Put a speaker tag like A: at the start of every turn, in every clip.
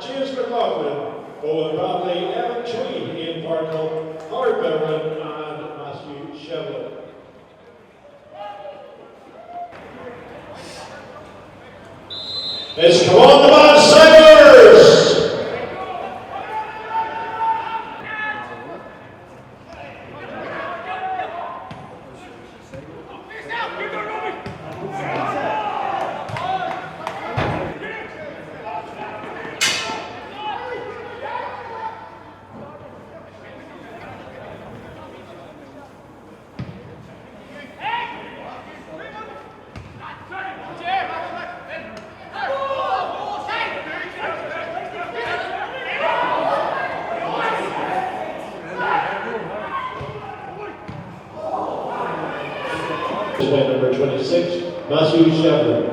A: James McLaughlin, Owen Bradley, Evan Tweed, Ian Parkhill, Howard Beverin and Matthew Shevlin. It's come on the Bannsiders! Number 26, Matthew Shevlin.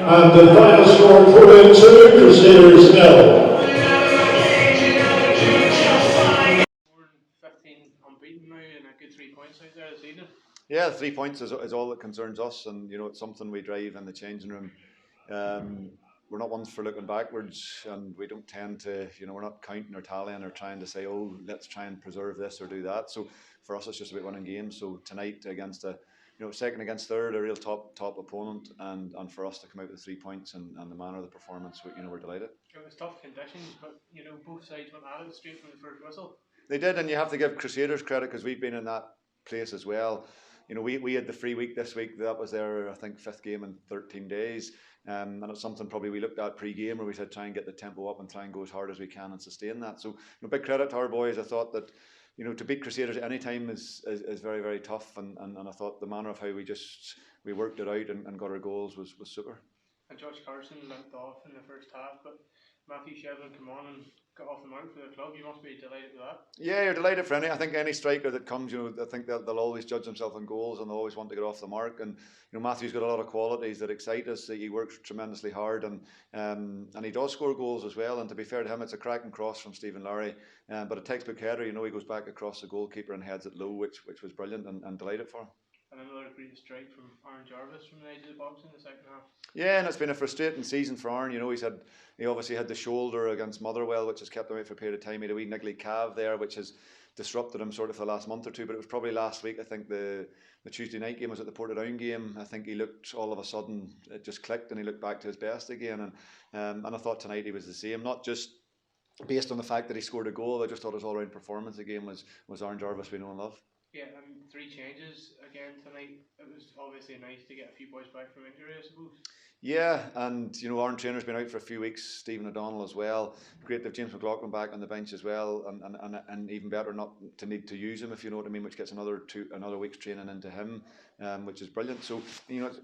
A: And the final score put into Crusaders 0.
B: 15 unbeaten now and a good 3 points out there this evening.
C: Yeah, 3 points is all that concerns us, and you know it's something we drive in the changing room. we're not ones for looking backwards, and we don't tend to, we're not counting or tallying or trying to say, oh, let's try and preserve this or do that. So for us, it's just about winning games. So tonight against second against third, a real top opponent, and for us to come out with 3 points and the manner of the performance, we're delighted.
B: It was tough conditions, but both sides went at it straight from the first whistle.
C: They did, and you have to give Crusaders credit because we've been in that place as well. We had the free week this week. That was their, I think, 5th game in 13 days. And it's something probably we looked at pre-game where we said try and get the tempo up and try and go as hard as we can and sustain that. So big credit to our boys. I thought that to beat Crusaders at any time is very, very tough, and I thought the manner of how we worked it out and got our goals was super.
B: And Josh Carson limped off in the first half, but Matthew Shevlin came on and got off the mark for the club. You must be delighted with that.
C: Yeah, you're delighted for I think any striker that comes, I think they'll always judge themselves on goals and they'll always want to get off the mark. And Matthew's got a lot of qualities that excite us. He works tremendously hard and he does score goals as well. And to be fair to him, it's a cracking cross from Stephen Lowry. But a textbook header, he goes back across the goalkeeper and heads it low, which was brilliant, and delighted for him.
B: And another great strike from Aaron Jarvis from the edge of the box in the second half.
C: Yeah, and it's been a frustrating season for Aaron. He obviously had the shoulder against Motherwell, which has kept him out for a period of time. He had a wee niggly calf there, which has disrupted him sort of for the last month or two. But it was probably last week, I think the Tuesday night game was at the Portadown game. I think he looked, all of a sudden, it just clicked and he looked back to his best again. And I thought tonight he was the same, not just based on the fact that he scored a goal. I just thought his all-round performance again was Aaron Jarvis we know and love.
B: Yeah, and 3 changes again tonight. It was obviously nice to get a few boys back from injury, I suppose.
C: Yeah, and Aaron Trainer's been out for a few weeks, Stephen O'Donnell as well. Great to have James McLaughlin back on the bench as well, and even better not to need to use him, if you know what I mean, which gets another week's training into him, which is brilliant. So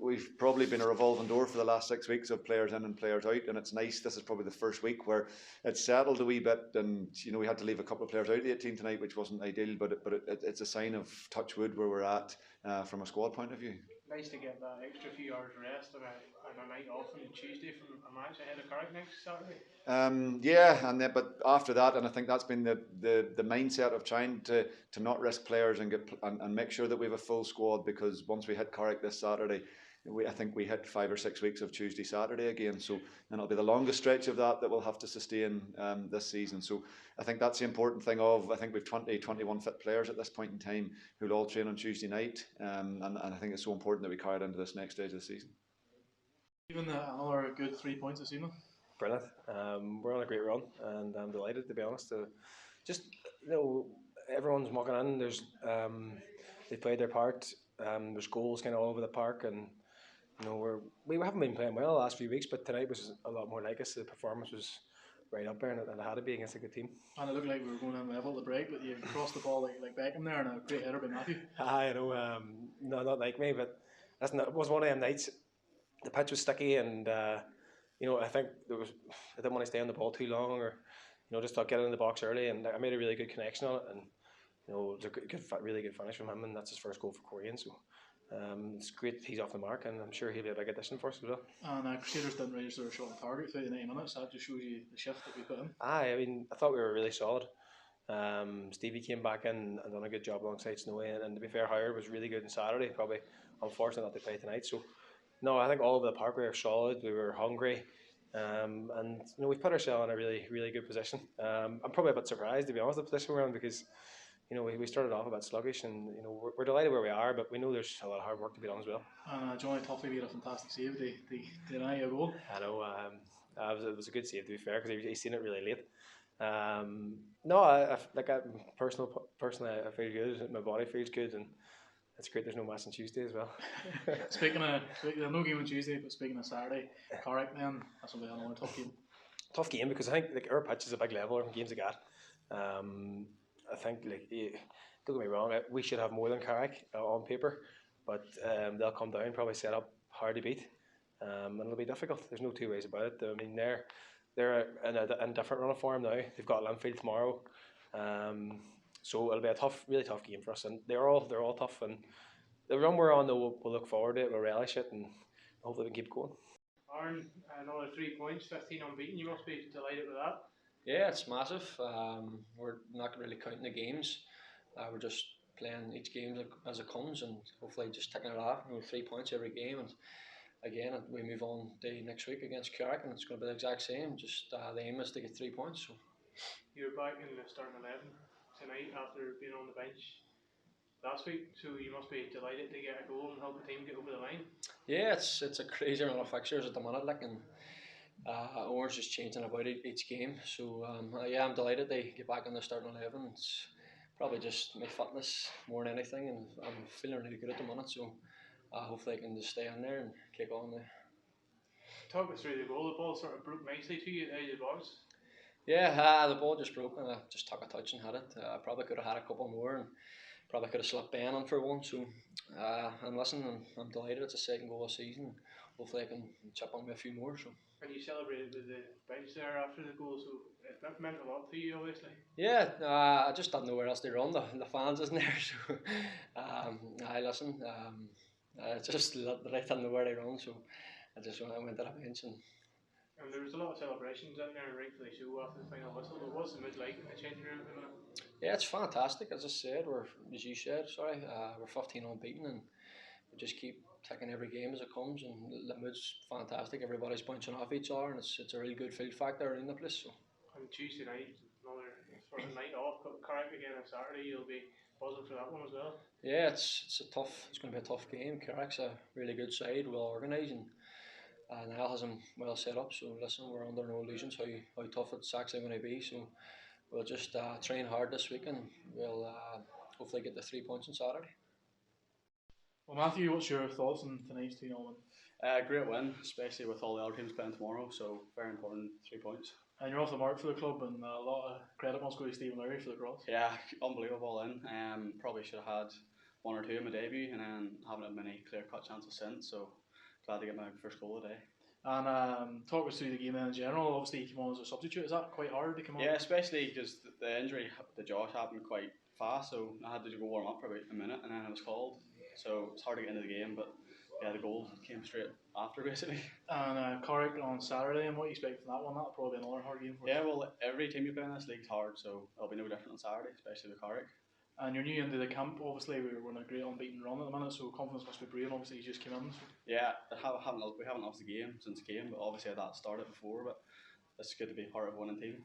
C: we've probably been a revolving door for the last 6 weeks of players in and players out, and it's nice. This is probably the first week where it's settled a wee bit, and we had to leave a couple of players out of the 18 tonight, which wasn't ideal, but it's a sign of touch wood where we're at from a squad point of view.
B: Nice to get that extra few hours rest and a night off on Tuesday from a match ahead of Carrick next Saturday.
C: Yeah, but after that, and I think that's been the mindset of trying to not risk players and make sure that we have a full squad, because once we hit Carrick this Saturday, I think we hit 5 or 6 weeks of Tuesday, Saturday again. So, and it'll be the longest stretch of that we'll have to sustain this season. So I think that's the important thing I think we've 21 fit players at this point in time who'll all train on Tuesday night. And I think it's so important that we carry it into this next stage of the season.
D: Even another good 3 points this evening.
E: Brilliant. We're on a great run, and I'm delighted, to be honest. Everyone's mucking in. There's they played their part. There's goals kind of all over the park, and we haven't been playing well the last few weeks, but tonight was a lot more like us. The performance was right up there, and it had to be against a good team.
D: And it looked like we were going in level at the break, but you crossed the ball like Beckham there, and a great header by Matthew.
E: I know, no, not like me, but it was one of them nights. The pitch was sticky, and I think I didn't want to stay on the ball too long, or just thought get in the box early, and I made a really good connection on it, and it was a really good finish from him, and that's his first goal for Coleraine. So it's great that he's off the mark, and I'm sure he'll be a big addition for us as well.
D: And Crusaders didn't register a shot on target through the 90 minutes. That just shows you the shift that we put in.
E: I thought we were really solid. Stevie came back in and done a good job alongside Snowy, and to be fair, Howard was really good on Saturday. Probably unfortunate not to play tonight. So no, I think all over the park we were solid. We were hungry, and we've put ourselves in a really, really good position. I'm probably a bit surprised, to be honest, the position we're in, because we started off a bit sluggish, and we're delighted where we are, but we know there's a lot of hard work to be done as well.
D: And Johnny Tuffley made a fantastic save. They deny a goal.
E: I know. It was a good save, to be fair, because he's seen it really late. Personally, I feel good. My body feels good, and it's great there's no match on Tuesday as well.
D: Speaking of no game on Tuesday, but speaking of Saturday, Carrick, then that's will be another tough game.
E: Tough game, because I think our pitch is a big leveler from games like that. I think, don't get me wrong, we should have more than Carrick on paper, but they'll come down, probably set up hard to beat, and it'll be difficult. There's no two ways about it. I mean, they're in a different run of form now. They've got Linfield tomorrow, so it'll be a really tough game for us, and they're all tough. And the run we're on, though, we'll look forward to it, we'll relish it, and hopefully we can keep going.
B: Aaron, another 3 points, 15 unbeaten. You must be delighted with that.
F: Yeah, it's massive. We're not really counting the games. We're just playing each game as it comes, and hopefully just ticking it off. 3 points every game, and again, we move on to next week against Carrick, and it's going to be the exact same. Just the aim is to get 3 points. So.
B: You're back in the starting 11 tonight after being on the bench last week, so you must be delighted to get a goal and help the team get over the line.
F: Yeah, it's a crazy run of fixtures at the minute, like, and Orange is changing about each game. So yeah, I'm delighted to get back in the starting 11. It's probably just my fitness more than anything, and I'm feeling really good at the minute. So hopefully I can just stay in there and kick on there.
B: Talk us through the goal. The ball sort of broke nicely to you out of the box.
F: Yeah, the ball just broke and I just took a touch and had it. I probably could have had a couple more and probably could have slipped Ben on for one. So, and listen, I'm delighted it's a second goal of the season. Hopefully I can chip on with a few more. So.
B: And you celebrated with the bench there after the goal, so that meant a lot to you, obviously.
F: Yeah, I just didn't know where else to run. The fans isn't there, so I listen. I just didn't know where to run, so I just went to the bench and.
B: And there was a lot of celebrations out there, and rightfully so, after the final whistle. But what's the mood like in the changing room at the minute?
F: Yeah, it's fantastic. As I said, as you said, we're 15 unbeaten, and we just keep taking every game as it comes, and the mood's fantastic. Everybody's bouncing off each other, and it's a really good field factor in the place. So.
B: On Tuesday night, another sort of night off, but Carrick again on Saturday. You'll be buzzing for that one as well.
F: Yeah, it's going to be a tough game. Carrick's a really good side, well organised, and Niall has them well set up. So listen, we're under no illusions how tough it's actually going to be. So we'll just train hard this week, and we'll hopefully get the 3 points on Saturday.
D: Well, Matthew, what's your thoughts on tonight's 2-0 win?
G: Great win, especially with all the other teams playing tomorrow, so very important 3 points.
D: And you're off the mark for the club, and a lot of credit must go to Stephen Lowry for the cross.
G: Yeah, unbelievable in. Probably should have had 1 or 2 in my debut, and then haven't had many clear-cut chances since, so glad to get my first goal today.
D: And talk us through the game then in general. Obviously, he came on as a substitute. Is that quite hard to come on?
G: Yeah, especially because the injury to Josh happened quite fast, so I had to go warm up for about a minute, and then I was called. So it's hard to get into the game, but yeah, the goal came straight after basically.
D: And Carrick on Saturday, and what do you expect from that one? That'll probably be another hard game for us.
G: Yeah, well, every team you play in this league's hard, so it'll be no different on Saturday, especially with Carrick.
D: And you're new into the camp, obviously. We're on a great unbeaten run at the minute, so confidence must be brewing. Obviously, you just came in. So.
G: Yeah, we haven't lost the game since it came, but obviously that started before. But it's good to be part of a winning team.